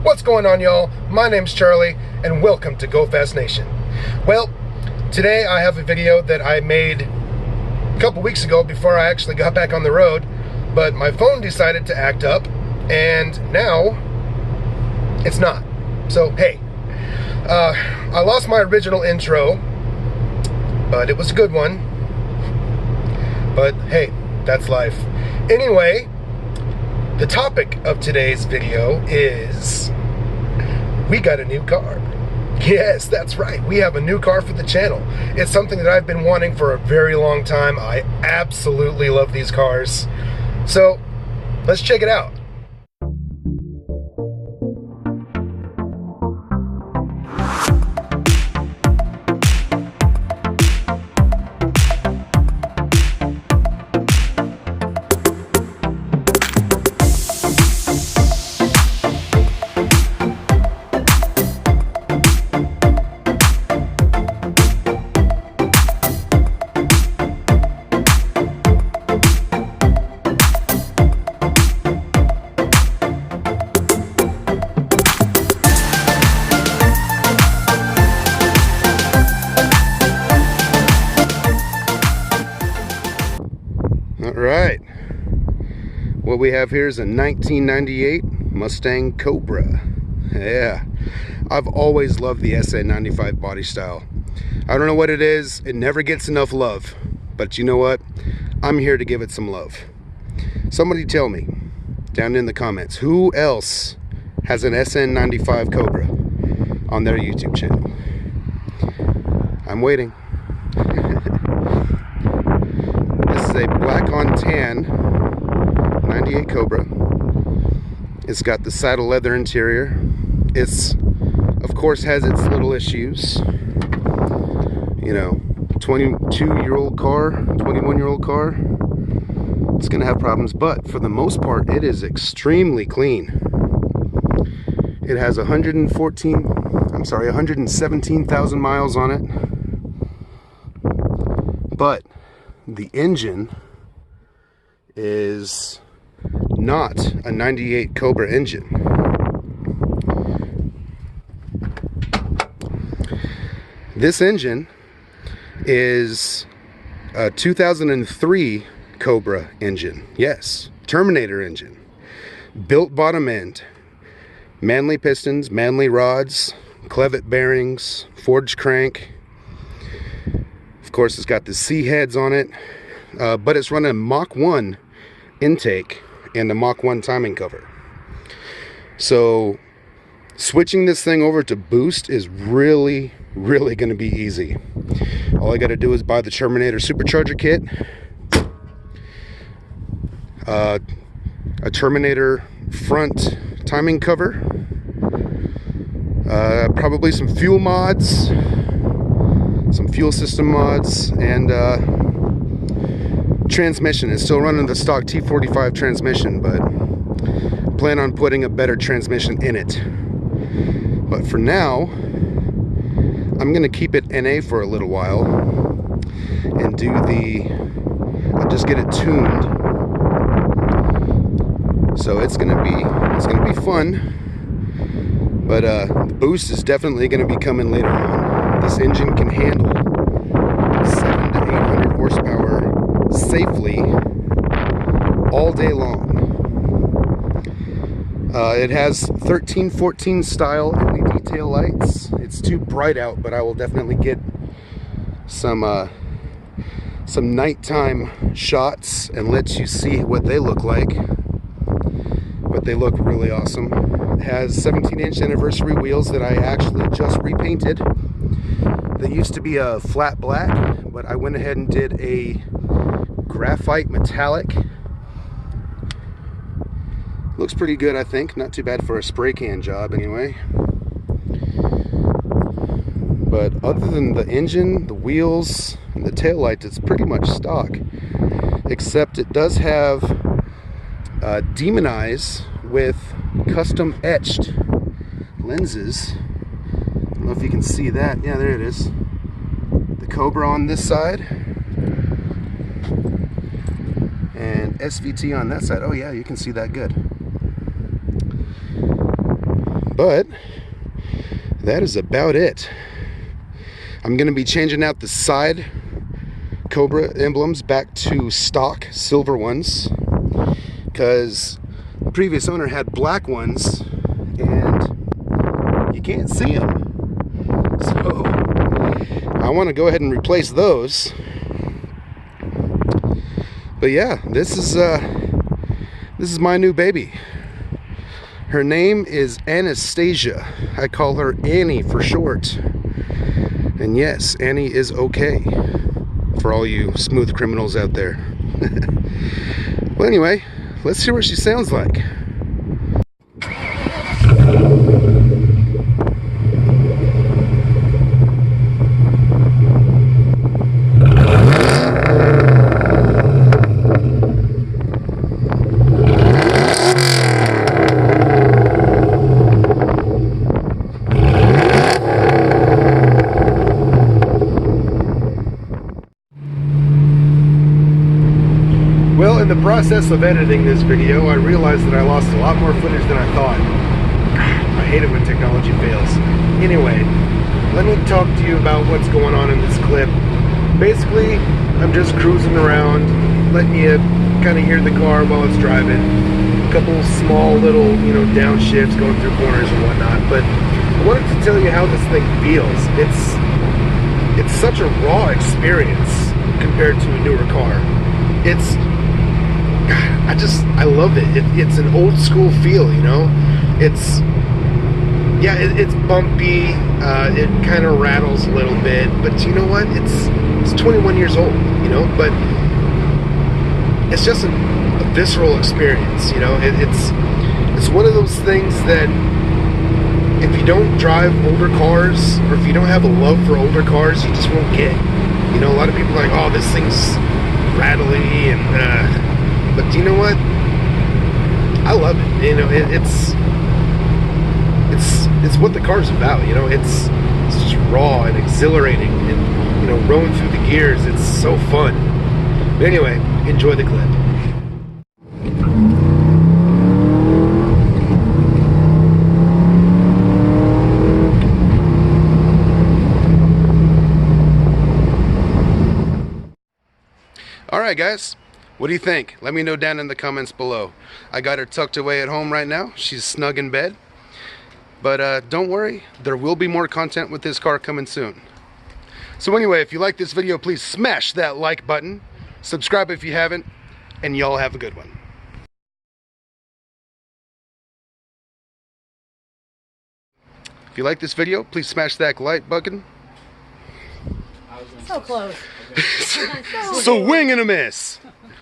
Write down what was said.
What's going on, y'all? My name's Charlie, and welcome to Go Fast Nation. Well, today I have a video that I made a couple weeks ago before I actually got back on the road, but my phone decided to act up, and now it's not. So, hey, I lost my original intro, but it was a good one. But hey, that's life. Anyway, the topic of today's video is we got a new car. Yes, that's right. We have a new car for the channel. It's something that I've been wanting for a very long time. I absolutely love these cars. So, let's check it out. Alright, what we have here is a 1998 Mustang Cobra. Yeah, I've always loved the SN95 body style. I don't know what it is, it never gets enough love. But you know what? I'm here to give it some love. Somebody tell me, down in the comments, who else has an SN95 Cobra on their YouTube channel? I'm waiting. This is a black on tan 98 Cobra. It's got the saddle leather interior. It's, of course, has its little issues. You know, 22-year-old car, 21-year-old car, it's gonna have problems, but for the most part, it is extremely clean. It has 117,000 miles on it. But the engine is not a 98 Cobra engine. This engine is a 2003 Cobra engine. Yes, Terminator engine. Built bottom end. Manley pistons, manley rods, clevet bearings, forged crank. Of course, it's got the C heads on it, but it's running a Mach 1 intake and a Mach 1 timing cover. So switching this thing over to boost is really going to be easy. All I got to do is buy the Terminator supercharger kit, a Terminator front timing cover, probably some fuel mods, some fuel system mods, and transmission. It's still running the stock T45 transmission, but I plan on putting a better transmission in it. But for now, I'm gonna keep it NA for a little while and I'll just get it tuned. So it's gonna be fun, but the boost is definitely gonna be coming later on. This engine can handle 700 to 800 horsepower safely all day long. It has 1314 style LED tail lights. It's too bright out, but I will definitely get some nighttime shots and let you see what they look like. But they look really awesome. It has 17-inch anniversary wheels that I actually just repainted. They used to be a flat black, but I went ahead and did a graphite metallic. Looks pretty good, I think. Not too bad for a spray can job anyway. But other than the engine, the wheels, and the taillights, it's pretty much stock. Except it does have Demon Eyes with custom etched lenses. I don't know if you can see that. Yeah, there it is. The Cobra on this side and SVT on that side. Oh yeah, you can see that good. but that is about it. I'm going to be changing out the side Cobra emblems back to stock silver ones, because the previous owner had black ones and you can't see them. So I want to go ahead and replace those. But yeah, this is my new baby. Her name is Anastasia. I call her Annie for short. And yes, Annie is okay for all you smooth criminals out there. Well, anyway, let's hear what she sounds like. Well, in the process of editing this video, I realized that I lost a lot more footage than I thought. I hate it when technology fails. Anyway, let me talk to you about what's going on in this clip. Basically, I'm just cruising around, letting you kind of hear the car while it's driving. A couple small little, downshifts going through corners and whatnot. But I wanted to tell you how this thing feels. It's such a raw experience compared to a newer car. I love it. It's an old school feel, It's bumpy. It kind of rattles a little bit, but you know what? It's 21 years old, But it's just a visceral experience, It's one of those things that if you don't drive older cars, or if you don't have a love for older cars, you just won't get. A lot of people are like, oh, this thing's rattly and. But do you know what? I love it. It's what the car's about. It's just raw and exhilarating, and rolling through the gears. It's so fun. But anyway, enjoy the clip. All right, guys. What do you think? Let me know down in the comments below. I got her tucked away at home right now. She's snug in bed. But don't worry, there will be more content with this car coming soon. So anyway, if you like this video, please smash that like button. Subscribe if you haven't, and y'all have a good one. If you like this video, please smash that like button. So close. So wing and a miss.